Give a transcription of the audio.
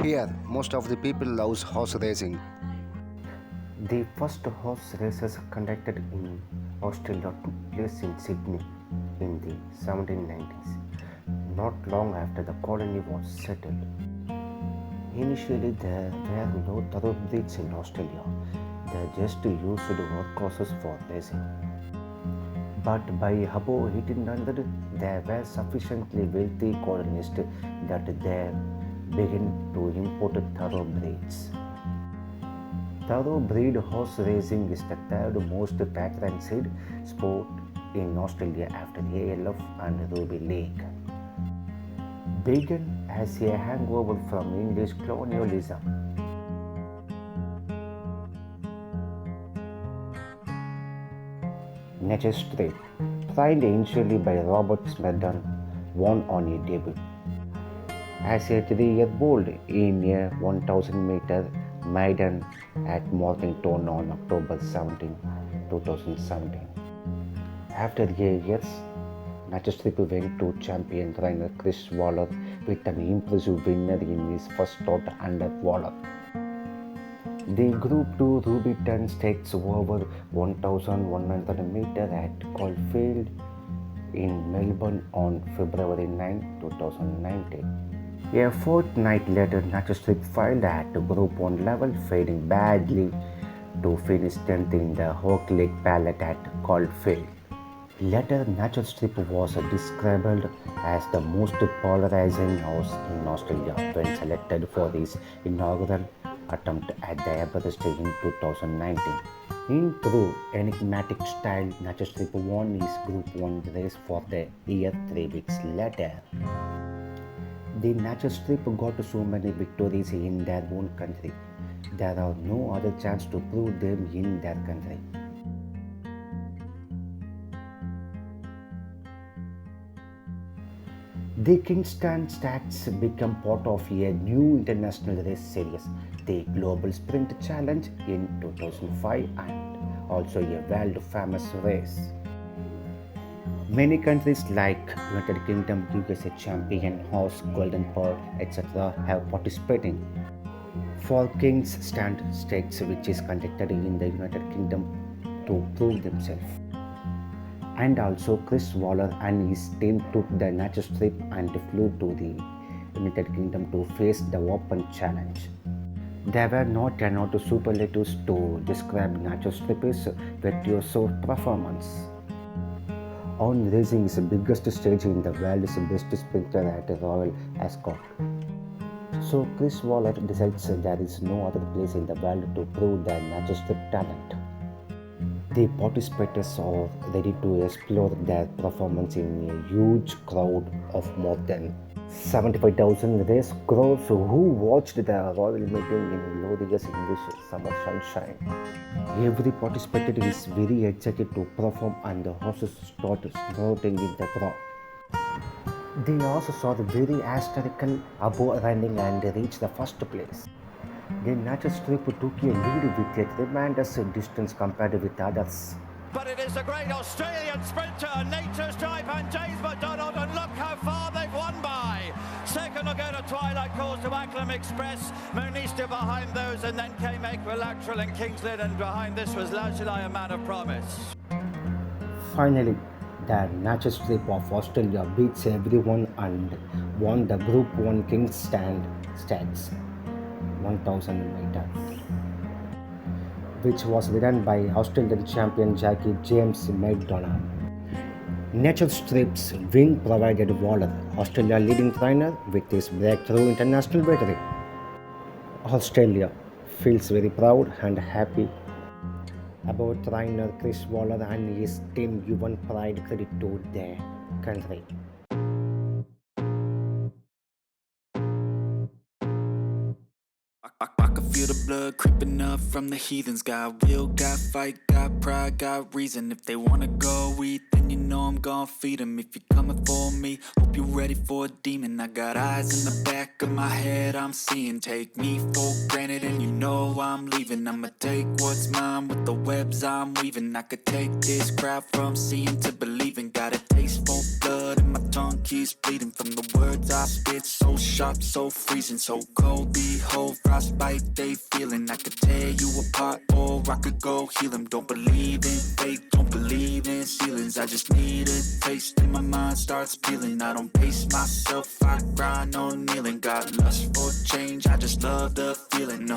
Here, most of the people loves horse racing. The first horse races conducted in Australia took place in Sydney in the 1790s, not long after the colony was settled. Initially, there were no thoroughbreds in Australia, they just used workhorses for racing. But by about 1800, there were sufficiently wealthy colonists that they began to import thoroughbreds. Thoroughbred horse racing is the third most patronised sport in Australia after ALF and Rugby League. Began as a hangover from English colonialism. Nature Strip, trained initially by Robert Smedon, won on a debut. As a 3-year-old in a 1000-meter maiden at Mornington on October 17, 2017. After a year's Nature Strip went to champion trainer Chris Waller with an impressive winner in his first start under Waller. The Group 2 Rubyton Stakes over 1100 meters at Caulfield in Melbourne on February 9, 2019. A fortnight later, Nature Strip filed at Group 1 level, fading badly to finish 10th in the Hawke Lake Palette at Caulfield. Later, Nature Strip was described as the most polarizing horse in Australia when selected for his inaugural attempt at the Everest in 2019. In true enigmatic style, Nature Strip won his Group 1 race for the year 3 weeks later. The Nature Strip got so many victories in their own country. There are no other chance to prove them in their country. The Kingston Stakes became part of a new international race series, the Global Sprint Challenge in 2005, and also a world famous race. Many countries like United Kingdom, USA Champion Horse, Golden Pearl, etc. have participated. For King's Stand Stakes, which is conducted in the United Kingdom to prove themselves. And also Chris Waller and his team took the Nature Strip and flew to the United Kingdom to face the Open Challenge. There were not enough superlatives to describe Nature Strip's virtuoso performance. On racing's biggest stage in the world's best sprinter at Royal Ascot. So Chris Waller decides there is no other place in the world to prove the Nature Strip talent. The participants are ready to explore their performance in a huge crowd of more than 75,000 race crowds who watched the royal meeting in glorious English summer sunshine. Every participant is very excited to perform and the horses start snorting in the crowd. The horses are very hysterical about running and reach the first place. The Nature Strip took a lead with a tremendous distance compared with others. But it is the great Australian sprinter, Nature's Type and James McDonald, and look how far they've won by. Second will go to Twilight Calls to Acklam Express, Monista behind those, and then came Equilateral and Kingsland, and behind this was Lazuli, a Man of Promise. Finally, the Nature Strip of Australia beats everyone and won the Group 1 King's Stand Stakes 1000 meters, which was ridden by Australian champion Jackie James McDonald. Nature Strip's win provided Waller, Australia leading trainer, with his breakthrough international victory. Australia feels very proud and happy about trainer Chris Waller and his team, giving pride credit to their country. I can feel the blood creeping up from the heathens. Got will, got fight, got pride, got reason. If they wanna go eat, then you know know I'm gon' feed them. If you're coming for me, hope you're ready for a demon. I got eyes in the back of my head, I'm seeing. Take me for granted and you know I'm leaving. I'ma take what's mine with the webs I'm weaving. I could take this crowd from seeing to believing. Got a taste for blood and my tongue keeps bleeding from the words I spit. So sharp, so freezing, so cold. Behold, frostbite they feeling. I could tear you apart or I could go heal them. Don't believe in fate, don't believe in ceilings. I just need a taste and my mind starts peeling. I don't pace myself, I grind on kneeling. Got lust for change, I just love the feeling.